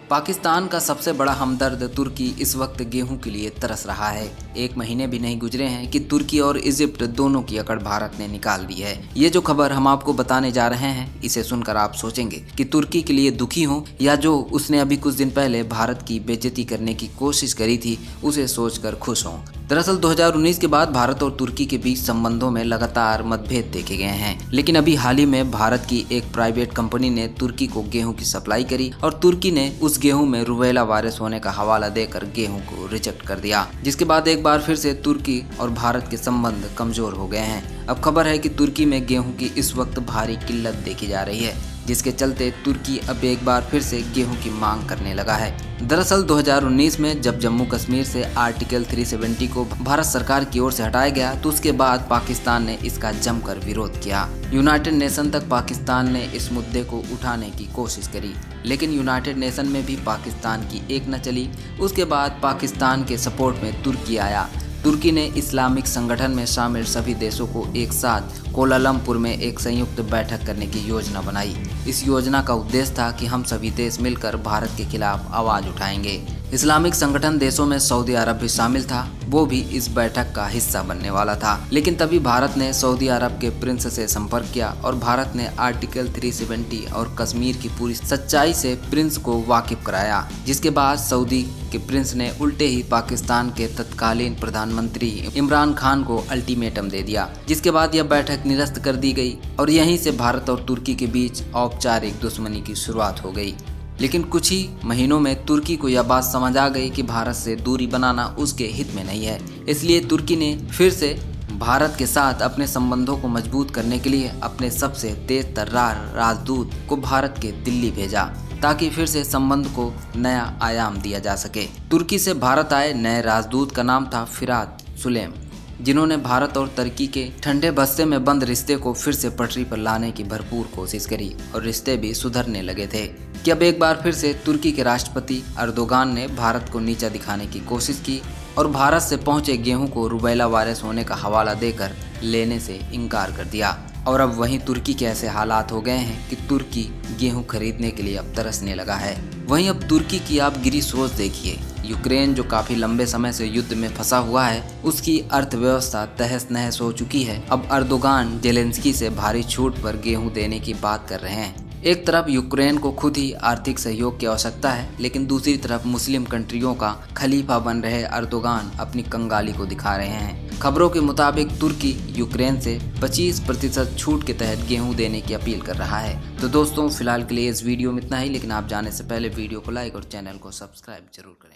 पाकिस्तान का सबसे बड़ा हमदर्द तुर्की इस वक्त गेहूं के लिए तरस रहा है। 1 महीने भी नहीं गुजरे हैं कि तुर्की और इजिप्ट दोनों की अकड़ भारत ने निकाल दी है। ये जो खबर हम आपको बताने जा रहे हैं, इसे सुनकर आप सोचेंगे कि तुर्की के लिए दुखी हो या जो उसने अभी कुछ दिन पहले भारत की बेइज्जती करने की कोशिश करी थी उसे सोचकर खुश हों। दरअसल 2019 के बाद भारत और तुर्की के बीच संबंधों में लगातार मतभेद देखे गए हैं, लेकिन अभी हाल ही में भारत की एक प्राइवेट कंपनी ने तुर्की को गेहूं की सप्लाई करी और तुर्की ने उस गेहूं में रूबेला वायरस होने का हवाला देकर गेहूं को रिजेक्ट कर दिया, जिसके बाद एक बार फिर से तुर्की और भारत के संबंध कमजोर हो गए हैं। अब खबर है कि तुर्की में गेहूं की इस वक्त भारी किल्लत देखी जा रही है, जिसके चलते तुर्की अब एक बार फिर से गेहूं की मांग करने लगा है। दरअसल 2019 में जब जम्मू कश्मीर से आर्टिकल 370 को भारत सरकार की ओर से हटाया गया तो उसके बाद पाकिस्तान ने इसका जमकर विरोध किया। यूनाइटेड नेशन तक पाकिस्तान ने इस मुद्दे को उठाने की कोशिश करी, लेकिन यूनाइटेड नेशन में भी पाकिस्तान की एक न चली। उसके बाद पाकिस्तान के सपोर्ट में तुर्की आया। तुर्की ने इस्लामिक संगठन में शामिल सभी देशों को एक साथ कोलालमपुर में एक संयुक्त बैठक करने की योजना बनाई। इस योजना का उद्देश्य था कि हम सभी देश मिलकर भारत के खिलाफ आवाज उठाएंगे। इस्लामिक संगठन देशों में सऊदी अरब भी शामिल था, वो भी इस बैठक का हिस्सा बनने वाला था। लेकिन तभी भारत ने सऊदी अरब के प्रिंस से संपर्क किया और भारत ने आर्टिकल 370 और कश्मीर की पूरी सच्चाई से प्रिंस को वाकिफ कराया, जिसके बाद सऊदी के प्रिंस ने उल्टे ही पाकिस्तान के तत्कालीन प्रधानमंत्री इमरान खान को अल्टीमेटम दे दिया, जिसके बाद यह बैठक निरस्त कर दी गई और यहीं से भारत और तुर्की के बीच औपचारिक दुश्मनी की शुरुआत हो गई। लेकिन कुछ ही महीनों में तुर्की को यह बात समझ आ गई कि भारत से दूरी बनाना उसके हित में नहीं है। इसलिए तुर्की ने फिर से भारत के साथ अपने संबंधों को मजबूत करने के लिए अपने सबसे तेज तर्रार राजदूत को भारत के दिल्ली भेजा, ताकि फिर से संबंध को नया आयाम दिया जा सके। तुर्की से भारत आए नए राजदूत का नाम था फिरात सुलेम, जिन्होंने भारत और तुर्की के ठंडे बस्ते में बंद रिश्ते को फिर से पटरी पर लाने की भरपूर कोशिश करी और रिश्ते भी सुधरने लगे थे कि अब एक बार फिर से तुर्की के राष्ट्रपति अर्दोगान ने भारत को नीचा दिखाने की कोशिश की और भारत से पहुंचे गेहूं को रूबेला वायरस होने का हवाला देकर लेने से इनकार कर दिया। और अब वहीं तुर्की के ऐसे हालात हो गए हैं कि तुर्की गेहूं खरीदने के लिए अब तरसने लगा है। वहीं अब तुर्की की आप गिरी सोच देखिए। यूक्रेन जो काफी लंबे समय से युद्ध में फंसा हुआ है, उसकी अर्थव्यवस्था तहस नहस हो चुकी है। अब अर्दोगान जेलेंस्की से भारी छूट पर गेहूं देने की बात कर रहे हैं। एक तरफ यूक्रेन को खुद ही आर्थिक सहयोग की आवश्यकता है, लेकिन दूसरी तरफ मुस्लिम कंट्रियों का खलीफा बन रहे अर्दोगान अपनी कंगाली को दिखा रहे हैं। खबरों के मुताबिक तुर्की यूक्रेन से 25% छूट के तहत गेहूं देने की अपील कर रहा है। तो दोस्तों, फिलहाल के लिए इस वीडियो में इतना ही, लेकिन आप जाने से पहले वीडियो को लाइक और चैनल को सब्सक्राइब जरूर करें।